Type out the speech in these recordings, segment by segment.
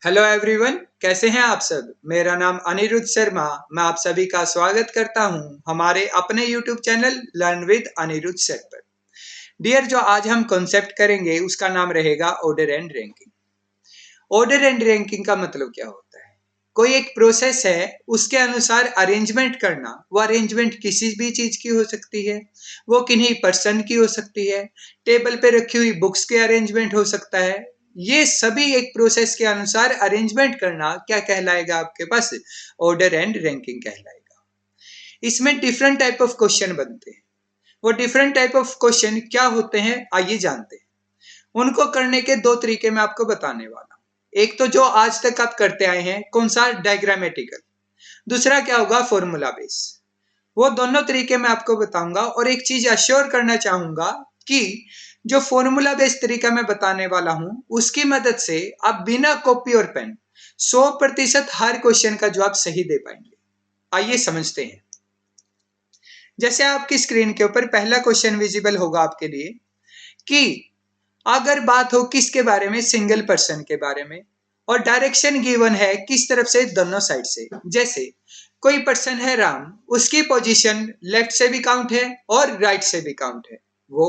Hello everyone, कैसे हैं आप सब। मेरा नाम अनिरुद्ध शर्मा। मैं आप सभी का स्वागत करता हूं हमारे अपने YouTube channel learn with Anirudh sir पर। डियर, जो आज हम कॉन्सेप्ट करेंगे उसका नाम रहेगा order and ranking. Order and ranking का मतलब क्या होता है? कोई एक प्रोसेस है, उसके अनुसार अरेंजमेंट करना। वो अरेंजमेंट किसी भी चीज की हो सकती है, वो किन्हीं पर्सन की हो सकती है, टेबल पे रखी हुई बुक्स के अरेंजमेंट हो सकता है। ये सभी एक प्रोसेस के अनुसार अरेंजमेंट करना क्या कहलाएगा? आपके पास ऑर्डर एंड रैंकिंग कहलाएगा। इसमें डिफरेंट टाइप ऑफ क्वेश्चन बनते हैं। वो डिफरेंट टाइप ऑफ क्वेश्चन क्या होते हैं, आइए जानते हैं। उनको करने के दो तरीके मैं आपको बताने वाला हूं। एक तो जो आज तक आप करते आए हैं, कौन सा, डायग्रामेटिकल। दूसरा क्या होगा, फॉर्मूला बेस। वो दोनों तरीके मैं आपको बताऊंगा और एक चीज अश्योर करना चाहूंगा कि जो फॉर्मूला बेस्ड तरीका मैं बताने वाला हूं उसकी मदद से आप बिना कॉपी और पेन 100% हर क्वेश्चन का जवाब सही दे पाएंगे। आइए समझते हैं। जैसे आपकी स्क्रीन के ऊपर पहला क्वेश्चन विजिबल होगा आपके लिए कि अगर बात हो किसके बारे में, सिंगल पर्सन के बारे में, और डायरेक्शन गिवन है किस तरफ से, दोनों साइड से। जैसे कोई पर्सन है राम, उसकी पोजीशन लेफ्ट से भी काउंट है और राइट से भी काउंट है वो।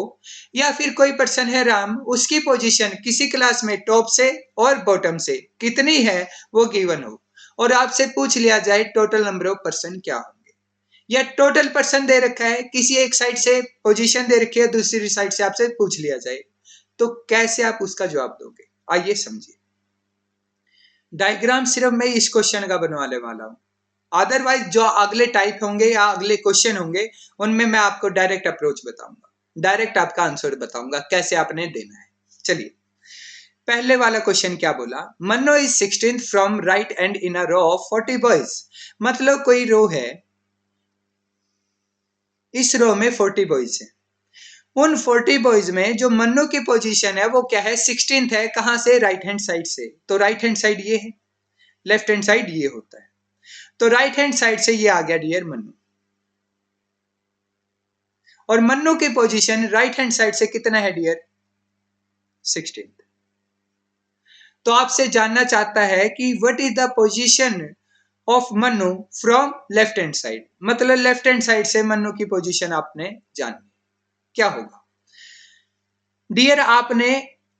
या फिर कोई पर्सन है राम, उसकी पोजीशन किसी क्लास में टॉप से और बॉटम से कितनी है वो गिवन हो, और आपसे पूछ लिया जाए टोटल नंबर ऑफ पर्सन क्या होंगे। या टोटल पर्सन दे रखा है, किसी एक साइड से पोजीशन दे रखी है, दूसरी साइड से आपसे पूछ लिया जाए, तो कैसे आप उसका जवाब दोगे, आइए समझिए। डायग्राम सिर्फ मैं इस क्वेश्चन का बनवाने वाला हूं। अदरवाइज जो अगले टाइप होंगे या अगले क्वेश्चन होंगे उनमें मैं आपको डायरेक्ट अप्रोच बताऊंगा, डायरेक्ट आपका आंसर बताऊंगा कैसे आपने देना है। चलिए, पहले वाला क्वेश्चन क्या बोला, Manno is 16th from right end in a row of 40 boys. मतलब कोई रो है, इस रो में 40 बॉयज है। उन 40 बॉयज में जो मन्नू की पोजीशन है वो क्या है, 16th है। कहां से, राइट हैंड साइड से। तो राइट हैंड साइड ये है, लेफ्ट हैंड साइड ये होता है। तो राइट हैंड साइड से ये आ गया डियर मन्नू, और मन्नू की पोजीशन राइट हैंड साइड से कितना है डियर, 16th। तो आपसे जानना चाहता है कि what is the position of Mannu from left hand side. मतलब लेफ्ट हैंड साइड से मन्नू की पोजीशन आपने जाननी, क्या होगा डियर। आपने,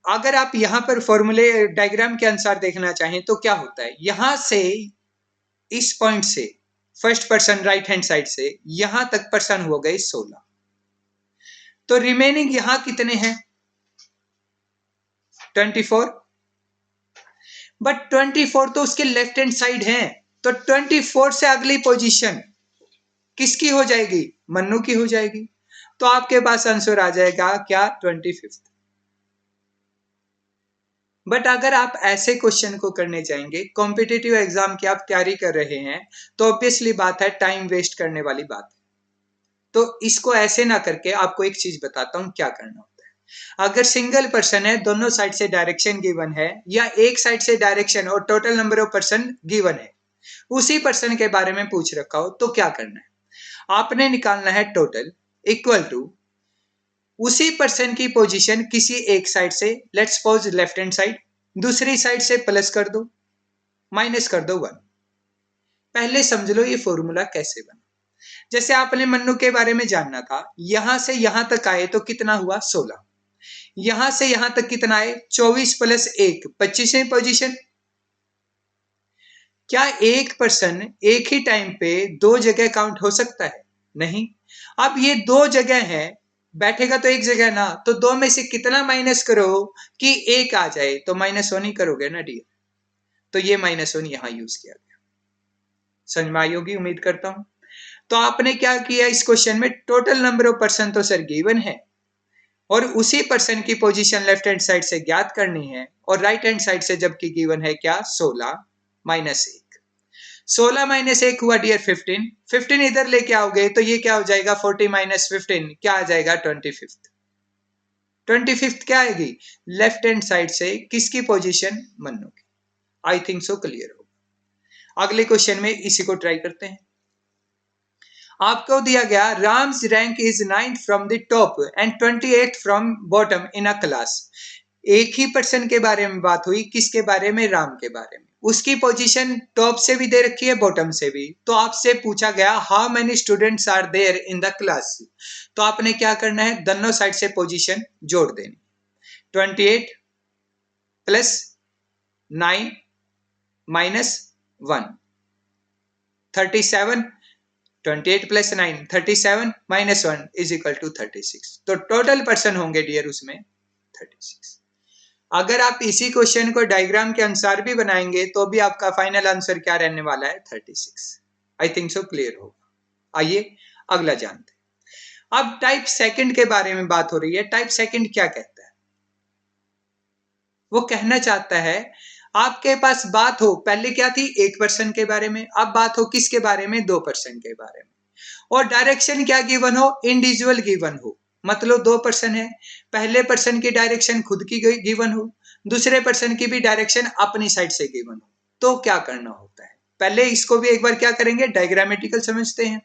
अगर आप यहां पर फॉर्मूले डायग्राम के अनुसार देखना चाहें तो क्या होता है, यहां से इस पॉइंट से first person right hand side से यहां तक पर्सन हो गए 16। तो रिमेनिंग यहां कितने हैं, 24। बट 24 तो उसके लेफ्ट हैंड साइड है, तो 24 से अगली पोजीशन किसकी हो जाएगी, मन्नू की हो जाएगी। तो आपके पास आंसर आ जाएगा क्या, 25th। बट अगर आप ऐसे क्वेश्चन को करने जाएंगे, कॉम्पिटिटिव एग्जाम की आप तैयारी कर रहे हैं, तो ऑब्वियसली बात है टाइम वेस्ट करने वाली बात है। तो इसको ऐसे ना करके आपको एक चीज बताता हूं क्या करना होता है। अगर सिंगल पर्सन है, दोनों साइड से डायरेक्शन गिवन है, या एक साइड से डायरेक्शन और total number of person given है, उसी पर्सन के बारे में पूछ रखा हो, तो क्या करना है, आपने निकालना है टोटल इक्वल टू उसी पर्सन की पोजीशन किसी एक साइड से, let's suppose left hand side, दूसरी साइड से प्लस कर दो, माइनस कर दो 1। पहले समझ लो ये फॉर्मूला कैसे बना। जैसे आपने मन्नू के बारे में जानना था, यहां से यहां तक आए तो कितना हुआ, 16। यहां से यहां तक कितना आए, 24 प्लस 1, 25वीं पोजीशन। क्या एक पर्सन एक ही टाइम पे दो जगह काउंट हो सकता है, नहीं। अब ये दो जगह है, बैठेगा तो एक जगह ना, तो दो में से कितना माइनस करो कि एक आ जाए, तो -1 ही करोगे ना डियर। तो ये -1 यहां यूज किया गया, समझ में आई होगी उम्मीद करता हूं। तो आपने क्या किया, इस क्वेश्चन में टोटल नंबर ऑफ पर्सन तो सर गिवन है, और उसी पर्सन की पोजीशन लेफ्ट हैंड साइड से ज्ञात करनी है, और राइट हैंड साइड से जबकि गिवन है क्या, 16 माइनस 1। 16 माइनस 1 हुआ डियर 15। 15 इधर लेके आओगे तो ये क्या हो जाएगा, 40 माइनस 15 क्या आ जाएगा, 25th। 25th क्या आएगी, लेफ्ट हैंड साइड से किसकी पोजीशन, मन्नू की। आई थिंक सो क्लियर होगा। अगले क्वेश्चन में इसी को ट्राई करते हैं। आपको दिया गया Ram's rank is 9th from the top and 28th from bottom in a class. एक ही पर्सन के बारे में बात हुई, किसके बारे में, राम के बारे में। उसकी पोजीशन टॉप से भी दे रखी है, बॉटम से भी। तो आपसे पूछा गया how many students are there in the class, तो आपने क्या करना है, दोनों साइड से पोजीशन जोड़ देनी। 28 plus 9 minus 1, 37, 28 plus 9 37 minus 1 is equal to 36। तो टोटल पर्सन होंगे डियर उसमें 36। अगर आप इसी क्वेश्चन को डायग्राम के अनुसार भी बनाएंगे तो भी आपका फाइनल आंसर क्या रहने वाला है, 36। आई थिंक सो क्लियर होगा। आइए अगला जानते हैं। अब टाइप सेकंड के बारे में बात हो रही है। टाइप सेकंड क्या कहता है, वो कहना चाहता है आपके पास बात हो, पहले क्या थी, एक पर्सन के बारे में, अब बात हो किसके बारे में, दो पर्सन के बारे में। और डायरेक्शन क्या गिवन हो, इंडिविजुअल गिवन हो। मतलब दो पर्सन है, पहले पर्सन की डायरेक्शन खुद की गिवन हो, दूसरे पर्सन की भी डायरेक्शन अपनी साइड से गिवन हो। तो क्या करना होता है, पहले इसको भी एक बार क्या करेंगे, डायग्रामेटिकल समझते हैं।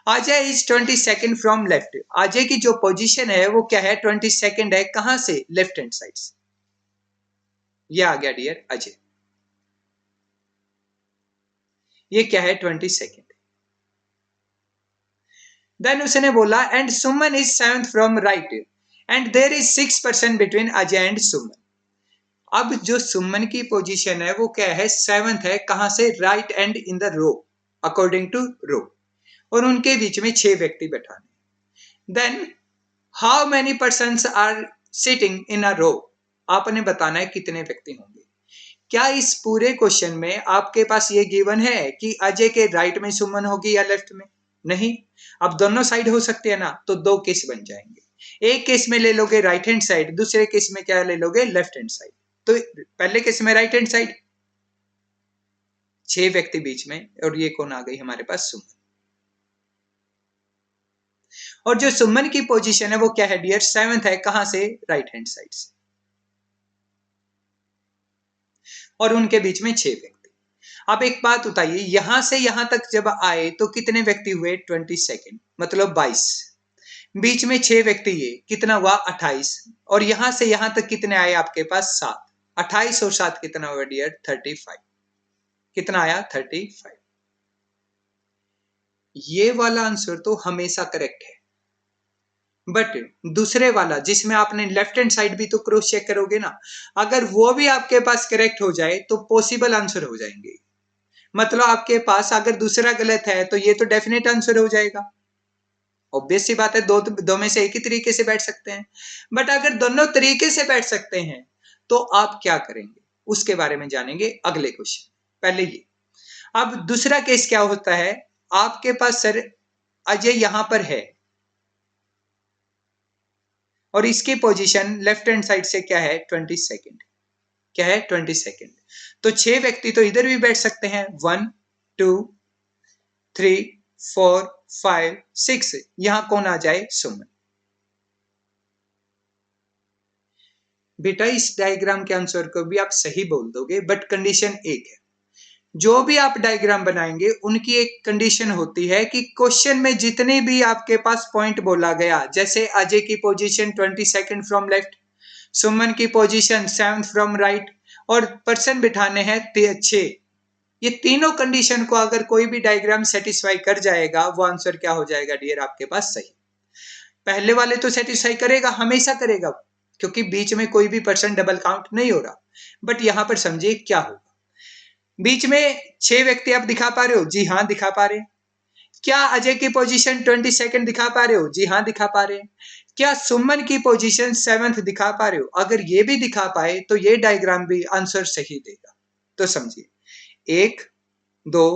Ajay is 22 from left. Ajay की जो पोजीशन है वो क्या है, 22 है। कहां से, लेफ्ट हैंड साइड से। ये आ गया डियर अजय। ये क्या है, 22। देन उसने बोला and Suman is 7th from right end there is 6 person between Ajay and Suman. अब जो सुमन की पोजीशन है वो क्या है, 7th है। कहां से, right end in the row, according to row. और उनके बीच में 6 व्यक्ति बैठाने। Then how many persons are sitting in a row, आपने बताना है कितने व्यक्ति होंगे। क्या इस पूरे क्वेश्चन में आपके पास ये गिवन है कि अजय के राइट में सुमन होगी या लेफ्ट में, नहीं। अब दोनों साइड हो सकते हैं ना, तो दो केस बन जाएंगे। एक केस में ले लोगे राइट हैंड साइड, दूसरे केस में क्या ले लोगे, लेफ्ट हैंड साइड। तो पहले केस में राइट हैंड साइड, 6 व्यक्ति बीच में, और ये कौन आ गई हमारे पास, सुमन। और जो सुमन की पोजीशन है वो क्या है डियर, 7th है। कहां से, राइट हैंड साइड से। और उनके बीच में 6 व्यक्ति। अब एक बात बताइए, यहां से यहां तक जब आए तो कितने व्यक्ति हुए, 22, मतलब 22। बीच में 6 व्यक्ति, ये कितना हुआ, 28। और यहां से यहां तक कितने आए आपके पास, 7। 28 और 7 कितना हुआ डियर, 35। कितना आया, 35। ये वाला आंसर तो हमेशा करेक्ट है, बट दूसरे वाला जिसमें आपने लेफ्ट हैंड साइड भी तो क्रॉस चेक करोगे ना, अगर वो भी आपके पास करेक्ट हो जाए तो पॉसिबल आंसर हो जाएंगे। मतलब आपके पास अगर दूसरा गलत है तो ये तो डेफिनेट आंसर हो जाएगा। ऑब्वियस सी बात है, दो में से एक ही तरीके से बैठ सकते हैं। बट अगर दोनों तरीके से बैठ सकते हैं तो आप क्या करेंगे, उसके बारे में जानेंगे अगले क्वेश्चन। पहले ये, अब दूसरा केस क्या होता है, आपके पास सर अजय यहां पर है और इसकी पोजीशन लेफ्ट हैंड साइड से क्या है, 22। क्या है, 22। तो 6 व्यक्ति तो इधर भी बैठ सकते हैं, 1 2 3 4 5 6। यहां कौन आ जाए, सुमन। बेटा इस डायग्राम के आंसर को भी आप सही बोल दोगे, बट कंडीशन एक है। जो भी आप डायग्राम बनाएंगे उनकी एक कंडीशन होती है कि क्वेश्चन में जितने भी आपके पास पॉइंट बोला गया, जैसे अजय की पोजीशन 22 फ्रॉम लेफ्ट, सुमन की पोजीशन 7th फ्रॉम राइट, और पर्सन बिठाने हैं 6। ये तीनों कंडीशन को अगर कोई भी डायग्राम सेटिस्फाई कर जाएगा, वो आंसर क्या हो जाएगा डियर, आपके पास सही। पहले वाले तो सेटिस्फाई करेगा, हमेशा करेगा, क्योंकि बीच में कोई भी पर्सन डबल काउंट नहीं हो रहा। बट यहां पर समझिए क्या होगा, बीच में 6 व्यक्ति आप दिखा पा रहे हो, जी हाँ दिखा पा रहे। क्या अजय की पोजीशन 22 दिखा पा रहे हो, जी हाँ दिखा पा रहे। क्या सुमन की पोजीशन 7th दिखा पा रहे हो, अगर ये भी दिखा पाए तो ये डायग्राम भी आंसर सही देगा। तो समझिए, 1 2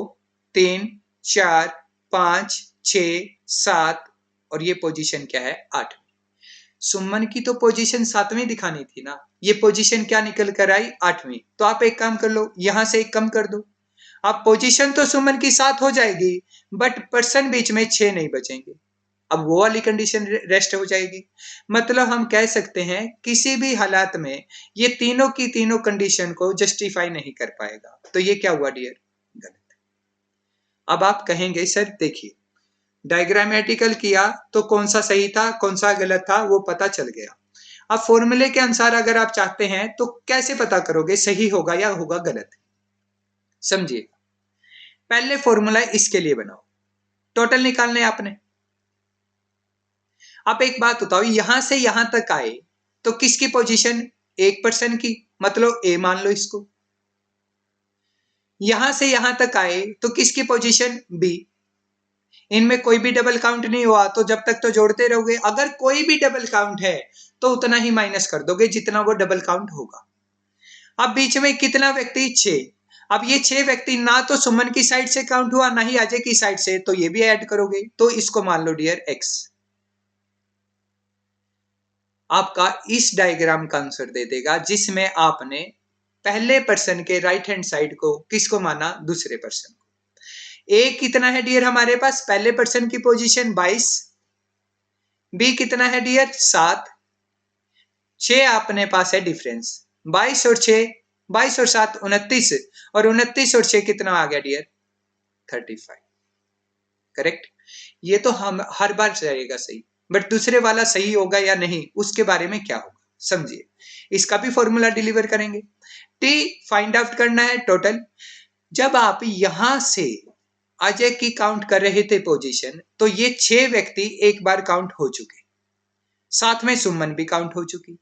3 4 5 6 7, और ये पोजीशन क्या है, 8। सुमन की तो पोजीशन 7वीं दिखानी थी ना, ये पोजीशन क्या निकल कर आई, 8वीं। तो आप एक काम कर लो, यहां से एक कम कर दो। अब पोजीशन तो सुमन की 7 हो जाएगी, बट पर्सन बीच में 6 नहीं बचेंगे। अब वो वाली कंडीशन रेस्ट हो जाएगी। मतलब हम कह सकते हैं किसी भी हालात में ये तीनों की तीनों कंडीशन को जस्टिफाई नहीं कर पाएगा। तो ये क्या हुआ डियर, गलत। अब आप कहेंगे सर देखिए, डायग्रामेटिकल किया तो कौन सा सही था कौन सा गलत था वो पता चल गया। अब फॉर्मूले के अनुसार अगर आप चाहते हैं तो कैसे पता करोगे सही होगा या होगा गलत। समझिए, पहले फॉर्मूला इसके लिए बनाओ, टोटल निकालने आपने। आप एक बात बताओ, यहां से यहां तक आए तो किसकी पोजीशन? एक पर्सन की, मतलब ए मान लो इसको। यहां से यहां तक आए तो किसकी पोजीशन? बी। इनमें कोई भी डबल काउंट नहीं हुआ तो जब तक तो जोड़ते रहोगे, अगर कोई भी डबल काउंट है तो उतना ही माइनस कर दोगे जितना वो डबल काउंट होगा। अब बीच में कितना व्यक्ति? 6। अब ये 6 व्यक्ति ना तो सुमन की साइड से काउंट हुआ ना ही अजय की साइड से, तो ये भी ऐड करोगे, तो इसको मान लो डियर एक्स। आपका इस डायग्राम का आंसर दे देगा जिसमें आपने पहले पर्सन के राइट हैंड साइड को किसको माना? दूसरे पर्सन को। ए कितना है डियर हमारे पास? पहले पर्सन की पोजीशन 22। बी कितना है डियर? 7। 6 अपने पास है डिफरेंस, 22 और 6, 22 और 7 29, और 29 और 6 कितना आ गया डियर? 35। करेक्ट। ये तो हम हर बार जाएगा सही, बट दूसरे वाला सही होगा या नहीं उसके बारे में क्या होगा, समझिए। इसका भी फॉर्मूला डिलीवर करेंगे। टी फाइंड आउट करना है टोटल। जब आप यहां से अजय की काउंट कर रहे थे पोजीशन, तो ये 6 व्यक्ति एक बार काउंट हो चुके, साथ में सुमन भी काउंट हो चुकी।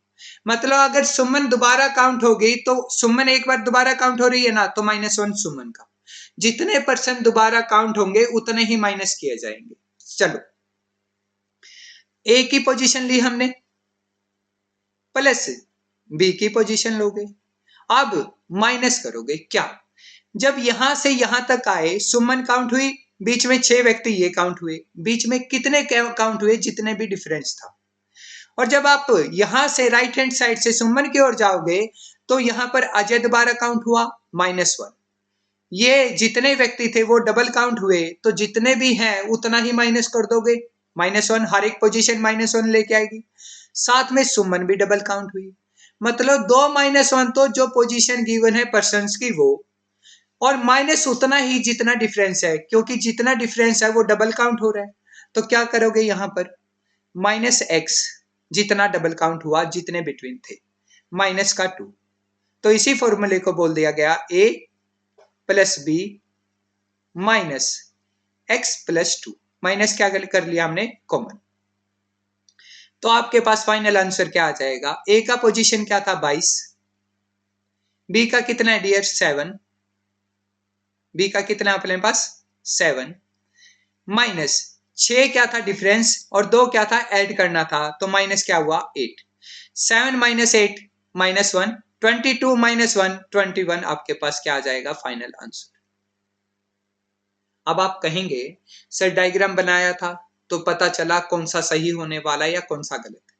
मतलब अगर सुमन दोबारा काउंट हो गई तो सुमन एक बार दोबारा काउंट हो रही है ना, तो -1 सुमन का। जितने पर्सन दोबारा काउंट होंगे उतने ही माइनस किए जाएंगे। चलो, ए की पोजीशन ली हमने, प्लस बी की पोजीशन लोगे। अब माइनस करोगे क्या? जब यहां से यहां तक आए, सुमन काउंट हुई, बीच में 6 व्यक्ति ये काउंट हुए, बीच में कितने काउंट हुए? जितने भी डिफरेंस था। और जब आप यहां से राइट हैंड साइड से सुमन की ओर जाओगे तो यहां पर अजय दोबारा काउंट हुआ, -1। ये जितने व्यक्ति थे वो डबल काउंट हुए, तो जितने भी हैं उतना ही माइनस कर दोगे, -1। हर एक पोजीशन -1 लेके आएगी। साथ में सुमन भी डबल काउंट हुई, मतलब 2 -1 तो जो पोजीशन गिवन है पर्सन्स की वो, और माइनस उतना ही जितना डिफरेंस है, क्योंकि जितना डिफरेंस है वो डबल काउंट हो रहा है। तो क्या करोगे यहां पर? -x, जितना डबल काउंट हुआ जितने बिटवीन थे, माइनस का 2। तो इसी फॉर्मूले को बोल दिया गया a plus B minus X plus 2। Minus क्या कर लिया हमने? कॉमन। तो आपके पास फाइनल आंसर क्या आ जाएगा? ए का पोजीशन क्या था? 22। बी का कितना है डियर? 7। बी का कितना अपने पास? 7 माइनस 6 क्या था डिफरेंस, और 2 क्या था? ऐड करना था, तो माइनस क्या हुआ? 8। 7 माइनस 8 -1, 22 -1 21। आपके पास क्या आ जाएगा? Final answer. अब आप कहेंगे सर डायग्राम बनाया था तो पता चला कौन सा सही होने वाला है या कौन सा गलत है।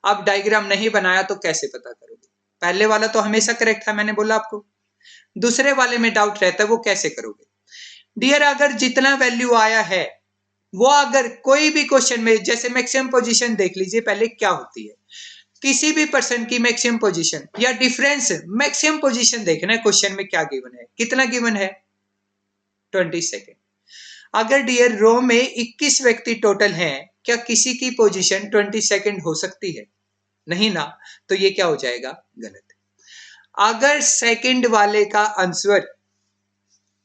अब डायग्राम नहीं बनाया तो कैसे पता करोगे? पहले वाला तो हमेशा करेक्ट था, मैंने बोला आपको। दूसरे वाले में डाउट रहता है, वो कैसे करोगे? डियर, अगर जितना वैल्यू आया है वो अगर कोई भी क्वेश्चन में, जैसे मैक्सिमम पोजीशन देख लीजिए पहले क्या होती है, किसी भी पर्सन की मैक्सिमम पोजीशन या डिफरेंस, मैक्सिमम पोजीशन देखना है क्वेश्चन में क्या गिवन है, कितना गिवन है? 20 सेकेंड। अगर डियर रो में 21 व्यक्ति टोटल हैं, क्या किसी की पोजीशन 20 सेकेंड हो सकती है? नहीं ना, तो ये क्या हो जाएगा? गलत। अगर सेकंड वाले का आंसर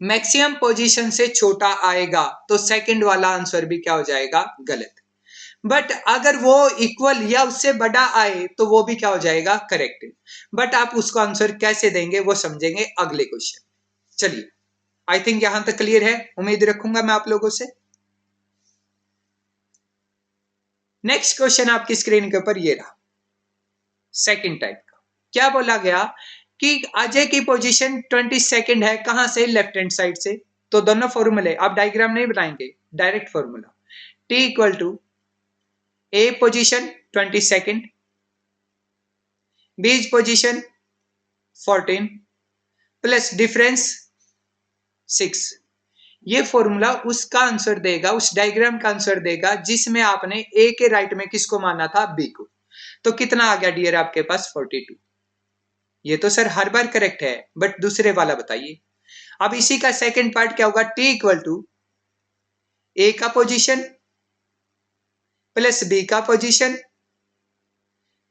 मैक्सिमम पोजीशन से छोटा आएगा तो सेकंड वाला आंसर भी क्या हो जाएगा? गलत। बट अगर वो इक्वल या उससे बड़ा आए तो वो भी क्या हो जाएगा? करेक्ट। बट आप उसको आंसर कैसे देंगे वो समझेंगे अगले क्वेश्चन। चलिए, आई थिंक यहां तक क्लियर है, उम्मीद रखूंगा मैं आप लोगों से। नेक्स्ट क्वेश्चन आपकी स्क्रीन के ऊपर ये रहा, सेकंड टाइप का। क्या बोला गया कि अजय की पोजीशन 20 सेकंड है, कहां से? लेफ्ट हैंड साइड से। तो दोनों फॉर्मूले, आप डायग्राम नहीं बनाएंगे, direct formula. T equal to A position 20 second, B position 14 plus difference 6। ये फॉर्मूला उसका आंसर देगा, उस डायग्राम का आंसर देगा जिसमें आपने ए के राइट में किसको माना था? बी को। तो कितना आ गया डियर आपके पास? 42। ये तो सर हर बार करेक्ट है, बट दूसरे वाला बताइए। अब इसी का सेकंड पार्ट क्या होगा? टी इक्वल टू ए का पोजीशन प्लस बी का position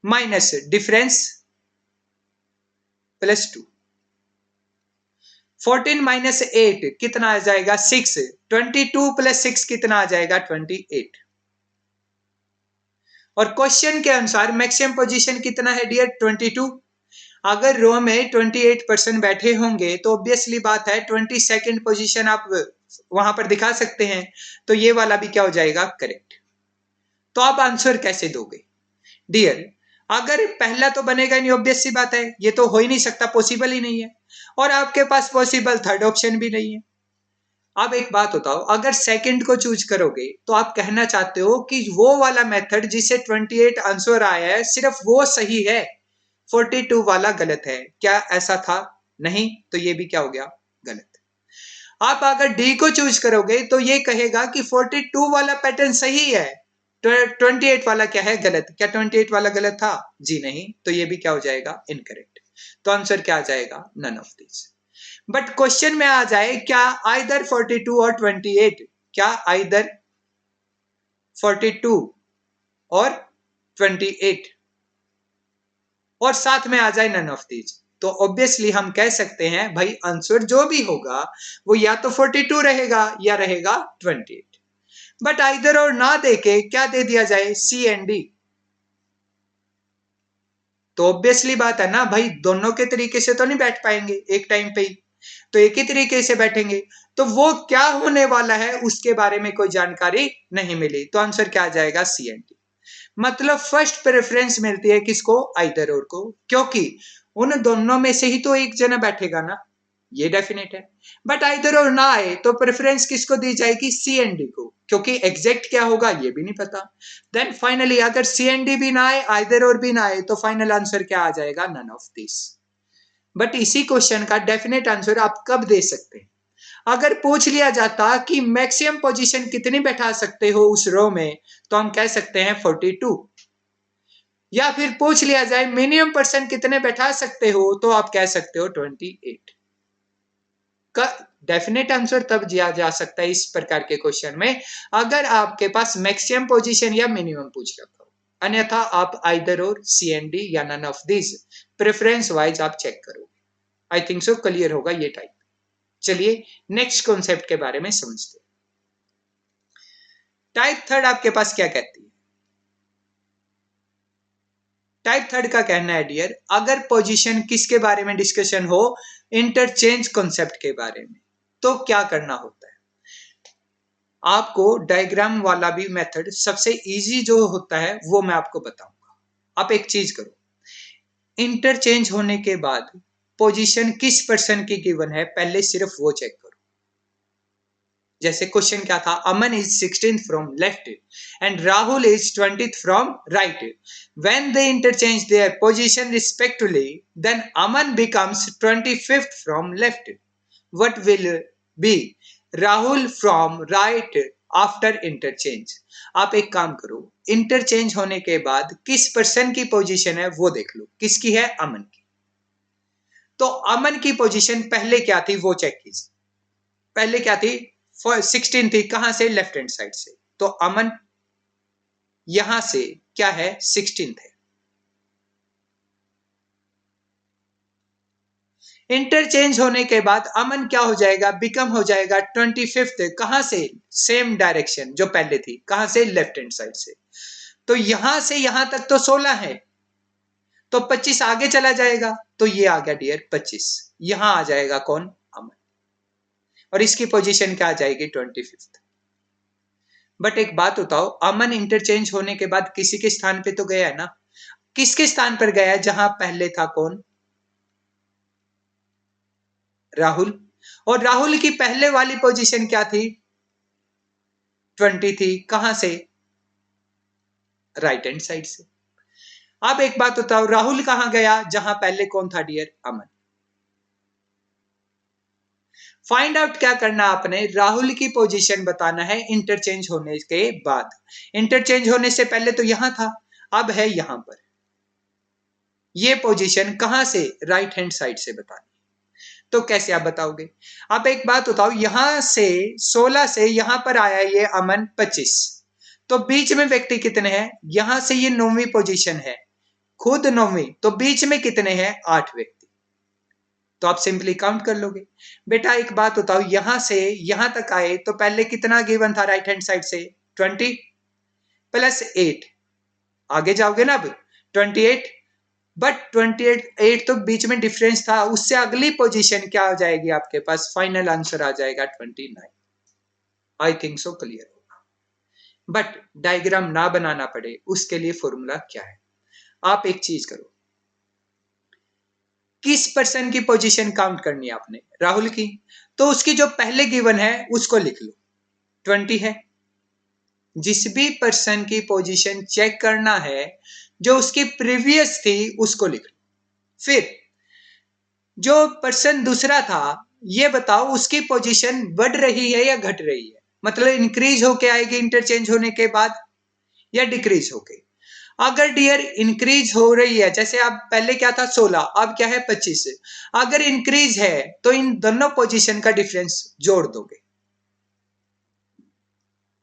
minus difference plus 2। 14 minus 8 कितना आ जाएगा 6, 22 प्लस 6 कितना आ जाएगा 28। और क्वेश्चन के अनुसार मैक्सिमम पोजीशन कितना है डियर 22। अगर रो में 28% बैठे होंगे तो ऑब्वियसली बात है 22nd पोजीशन आप वहां पर दिखा सकते हैं, तो ये वाला भी क्या हो जाएगा करेक्ट। तो आप आंसर कैसे दोगे डियर, अगर पहला तो बनेगा नहीं, ऑब्वियस सी बात है, ये तो हो ही नहीं सकता, पॉसिबल ही नहीं है, और आपके पास पॉसिबल थर्ड ऑप्शन भी नहीं है। अब एक बात बताओ, अगर सेकंड को चूज करोगे तो आप कहना चाहते हो कि वो वाला मेथड जिसे 28 आंसर आया है सिर्फ वो सही है, 42 वाला गलत है, क्या ऐसा था? नहीं, तो ये भी क्या हो गया गलत। आप अगर डी को चूज करोगे तो ये कहेगा कि 42 वाला पैटर्न सही है, 28 वाला क्या है गलत। क्या 28 वाला गलत था? जी नहीं, तो ये भी क्या हो जाएगा इनकरेक्ट। तो आंसर क्या आ जाएगा none of this. But question में आ जाए क्या आइदर 42 और 28, क्या आइदर 42 और 28, और साथ में आ जाए नन ऑफ दीज, तो ऑब्वियसली हम कह सकते हैं भाई आंसर जो भी होगा वो या तो 42 रहेगा या रहेगा 28। बट आइदर और ना देके क्या दे दिया जाए सी एंड डी, तो ऑब्वियसली बात है ना भाई, दोनों के तरीके से तो नहीं बैठ पाएंगे एक टाइम पे ही, तो एक ही तरीके से बैठेंगे, तो वो क्या होने वाला है उसके बारे में कोई जानकारी नहीं मिली, तो आंसर क्या आ जाएगा सी एंड डी। मतलब फर्स्ट प्रेफरेंस मिलती है किसको? आइदर और को, क्योंकि उन दोनों में से ही तो एक जना बैठेगा ना, ये डेफिनेट है। बट आइदर और ना आए तो प्रेफरेंस किसको दी जाएगी? सी एंड डी को, क्योंकि एग्जैक्ट क्या होगा ये भी नहीं पता। देन फाइनली अगर सी एंड डी भी ना आए, आइदर और भी ना आए, तो फाइनल आंसर क्या आ जाएगा? None of this. बट इसी क्वेश्चन का डेफिनेट आंसर आप कब दे सकते हैं? अगर पूछ लिया जाता कि मैक्सिमम पोजीशन कितनी बैठा सकते हो उस रो में, तो हम कह सकते हैं 42। या फिर पूछ लिया जाए मिनिमम पर्सन कितने बैठा सकते हो, तो आप कह सकते हो 28 का डेफिनेट आंसर तब दिया जा सकता है इस प्रकार के क्वेश्चन में अगर आपके पास मैक्सिमम पोजीशन या मिनिमम पूछ रखा हो, अन्यथा आप आइदर और सी एंड डी या none of this preference wise आप चेक करो। आई थिंक सो क्लियर होगा ये टाइप। चलिए नेक्स्ट कॉन्सेप्ट के बारे में समझते हैं। टाइप थर्ड आपके पास क्या कहती है? टाइप थर्ड का कहना है डियर, अगर पोजीशन किसके बारे में डिस्कशन हो? इंटरचेंज कॉन्सेप्ट के बारे में, तो क्या करना होता है? आपको डायग्राम वाला भी मेथड सबसे इजी जो होता है वो मैं आपको बताऊंगा। आप एक चीज करो, इंटरचेंज होने के बाद पोजीशन किस पर्सन की गिवन है पहले सिर्फ वो चेक करो। जैसे क्वेश्चन क्या था, Aman is 16th from left and Rahul is 20th from right, when they interchange their position respectively then Aman becomes 25th from left, what will be Rahul from right after interchange. आप एक काम करो, इंटरचेंज होने के बाद किस पर्सन की पोजीशन है वो देख लो। किसकी है? अमन की। तो अमन की पोजीशन पहले क्या थी वो चेक कीजिए। पहले क्या थी? 16 थी, कहां से? लेफ्ट हैंड साइड से, तो अमन यहां से क्या है? 16 है। इंटरचेंज होने के बाद अमन क्या हो जाएगा? बिकम हो जाएगा 25th, कहां से? सेम डायरेक्शन जो पहले थी, कहां से? लेफ्ट हैंड साइड से। तो यहां से यहां तक तो 16 है, तो 25 आगे चला जाएगा, तो ये आ गया डियर 25। यहां आ जाएगा कौन? अमन, और इसकी पोजीशन क्या आ जाएगी? 25th। बट एक बात बताओ, अमन इंटरचेंज होने के बाद किसी के स्थान पे तो गया है ना? किसके स्थान पर गया है? जहां पहले था कौन? राहुल। और राहुल की पहले वाली पोजीशन क्या थी? 20 थी, कहां से? राइट हैंड साइड से। अब एक बात बताओ, राहुल कहां गया? जहां पहले कौन था डियर? अमन। फाइंड आउट क्या करना आपने? राहुल की पोजीशन बताना है इंटरचेंज होने के बाद। इंटरचेंज होने से पहले तो यहां था, अब है यहां पर। ये पोजीशन कहां से? राइट हैंड साइड से बतानी। तो कैसे आप बताओगे? आप एक बात बताओ, यहां से 16 से यहां पर आया ये अमन 25, तो बीच में व्यक्ति कितने हैं? यहां से ये 9वीं पोजीशन है, खुद 9वीं, तो बीच में कितने हैं? 8 व्यक्ति। तो आप सिंपली काउंट कर लोगे। बेटा एक बात बताओ, यहां से यहां तक आए तो पहले कितना गिवन था राइट हैंड साइड से? 20 प्लस 8। आगे जाओगे ना अब 28, बट 28 तो बीच में डिफरेंस था, उससे अगली पोजीशन क्या हो जाएगी आपके पास? फाइनल आंसर आ जाएगा 29। आई थिंक सो क्लियर होगा। बट डायग्राम ना बनाना पड़े उसके लिए फॉर्मूला क्या है? आप एक चीज करो, किस पर्सन की पोजीशन काउंट करनी है आपने? राहुल की। तो उसकी जो पहले गिवन है उसको लिख लो, 20 है। जिस भी पर्सन की पोजीशन चेक करना है जो उसकी प्रीवियस थी उसको लिख लो। फिर जो पर्सन दूसरा था, ये बताओ उसकी पोजीशन बढ़ रही है या घट रही है? मतलब इंक्रीज होके आएगी इंटरचेंज होने के बाद या डिक्रीज होके? अगर डियर इंक्रीज हो रही है, जैसे आप पहले क्या था 16, अब क्या है 25, अगर इंक्रीज है तो इन दोनों पोजीशन का डिफरेंस जोड़ दोगे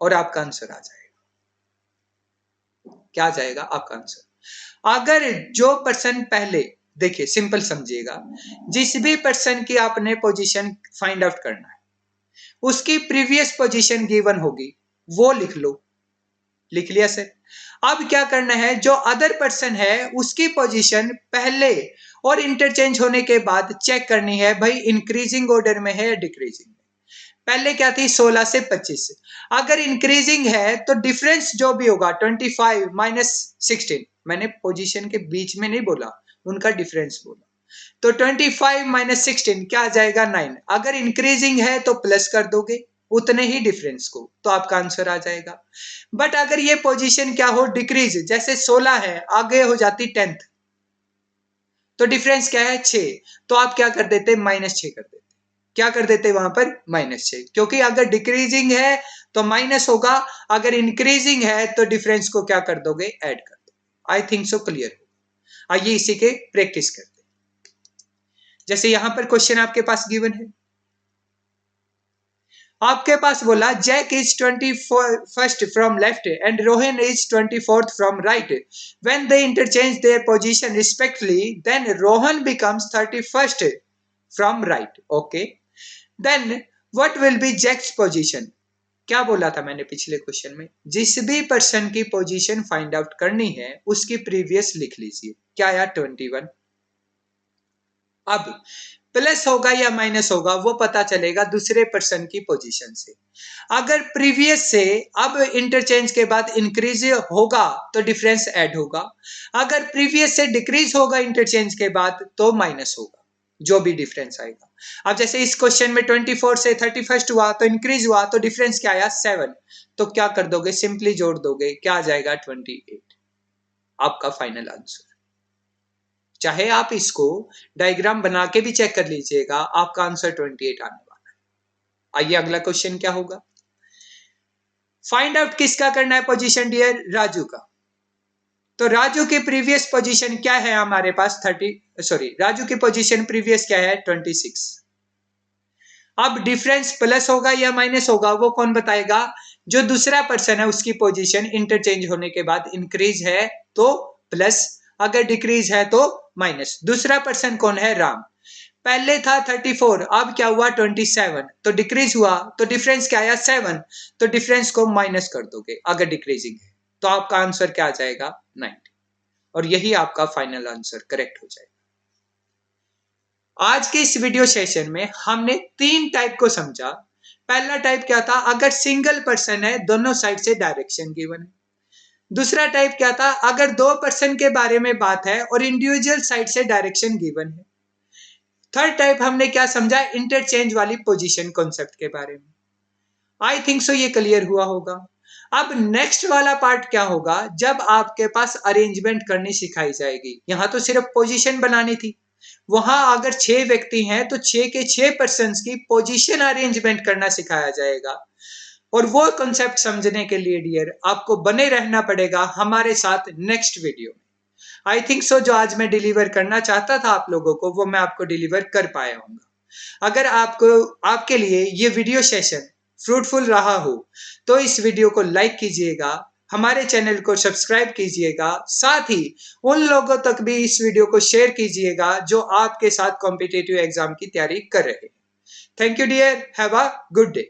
और आपका आंसर आ जाएगा। क्या आ जाएगा आपका आंसर? अगर जो पर्सन पहले, देखिए सिंपल समझिएगा, जिस भी पर्सन की आपने पोजीशन फाइंड आउट करना है उसकी प्रीवियस पोजीशन गिवन होगी वो लिख लो। लिख लिया सर। अब क्या करना है, जो अदर पर्सन है उसकी पोजीशन पहले और इंटरचेंज होने के बाद चेक करनी है, भाई इंक्रीजिंग ऑर्डर में है या डिक्रीजिंग में। पहले क्या थी 16 से 25, अगर इंक्रीजिंग है तो डिफरेंस जो भी होगा 25 माइनस 16, मैंने पोजीशन के बीच में नहीं बोला, उनका डिफरेंस बोला, तो 25 माइनस 16 क्या आ जाएगा 9। अगर इंक्रीजिंग है तो प्लस कर दोगे उतने ही डिफरेंस को, तो आपका आंसर आ जाएगा। बट अगर ये पोजीशन क्या हो डिक्रीज, जैसे 16 है आगे हो जाती 10th, तो डिफरेंस क्या है 6, तो आप क्या कर देते -6 कर देते। क्या कर देते वहां पर? -6, क्योंकि अगर डिक्रीजिंग है तो माइनस होगा, अगर इंक्रीजिंग है तो डिफरेंस को क्या कर दोगे? ऐड कर दोगे। आई थिंक सो क्लियर होगा। आइए इसी के प्रैक्टिस करते हैं। जैसे यहां पर क्वेश्चन आपके पास गिवन है, आपके पास बोला Jack is 21st from left end Rohan is 24th from right, when they interchange their position respectively then Rohan becomes 31st from right. Okay, then what will be Jack's position? क्या बोला था मैंने पिछले क्वेश्चन में? जिस भी पर्सन की पोजीशन फाइंड आउट करनी है उसकी प्रीवियस लिख लीजिए। क्या आया? 21। अब प्लस होगा या माइनस होगा वो पता चलेगा दूसरे पर्सन की पोजीशन से। अगर प्रीवियस से अब इंटरचेंज के बाद इंक्रीज होगा तो डिफरेंस ऐड होगा, अगर प्रीवियस से डिक्रीज होगा इंटरचेंज के बाद तो माइनस होगा, जो भी डिफरेंस आएगा। अब जैसे इस क्वेश्चन में 24 से 31st हुआ तो इंक्रीज हुआ, तो डिफरेंस क्या आया? 7, तो क्या कर दोगे? सिंपली जोड़ दोगे, क्या आ जाएगा? 28। आपका फाइनल आंसर। चाहे आप इसको डायग्राम बना के भी चेक कर लीजिएगा, आपका आंसर 28 आने वाला है। आइए अगला क्वेश्चन क्या होगा? फाइंड आउट किसका करना है पोजीशन डियर? राजू का। तो राजू की प्रीवियस पोजीशन क्या है हमारे पास? राजू की पोजीशन प्रीवियस क्या है? 26। अब डिफरेंस प्लस होगा या माइनस होगा वो कौन बताएगा? जो दूसरा पर्सन है उसकी पोजीशन इंटरचेंज होने के बाद इंक्रीज है तो प्लस, अगर डिक्रीज है तो माइनस। दूसरा पर्सन कौन है? राम। पहले था 34, अब क्या हुआ? 27, तो डिक्रीज हुआ, तो डिफरेंस क्या आया? 7, तो डिफरेंस को माइनस कर दोगे अगर डिक्रीजिंग है, तो आपका आंसर क्या आ जाएगा? 90। और यही आपका फाइनल आंसर करेक्ट हो जाएगा। आज के इस वीडियो सेशन में हमने 3 टाइप को समझा। पहला टाइप क्या था? अगर सिंगल पर्सन है दोनों साइड से डायरेक्शन गिवन है। दूसरा टाइप क्या था? अगर 2 पर्सन के बारे में बात है और इंडिविजुअल साइड से डायरेक्शन गिवन है। थर्ड टाइप हमने क्या समझा? इंटरचेंज वाली पोजीशन कॉन्सेप्ट के बारे में। आई थिंक सो ये क्लियर हुआ होगा। अब नेक्स्ट वाला पार्ट क्या होगा? जब आपके पास अरेंजमेंट करनी सिखाई जाएगी। यहां तो सिर्फ पोजीशन बनानी थी, वहां अगर 6 व्यक्ति हैं तो 6 के 6 पर्सन्स की पोजीशन अरेंजमेंट करना सिखाया जाएगा। और वो कॉन्सेप्ट समझने के लिए डियर आपको बने रहना पड़ेगा हमारे साथ नेक्स्ट वीडियो में। आई थिंक सो जो आज मैं डिलीवर करना चाहता था आप लोगों को वो मैं आपको डिलीवर कर पाया हूँ। अगर आपको आपके लिए ये वीडियो सेशन फ्रूटफुल रहा हो तो इस वीडियो को लाइक कीजिएगा, हमारे चैनल को सब्सक्राइब कीजिएगा, साथ ही उन लोगों तक भी इस वीडियो को शेयर कीजिएगा जो आपके साथ कॉम्पिटिटिव एग्जाम की तैयारी कर रहे हैं। Thank you dear, have a good day.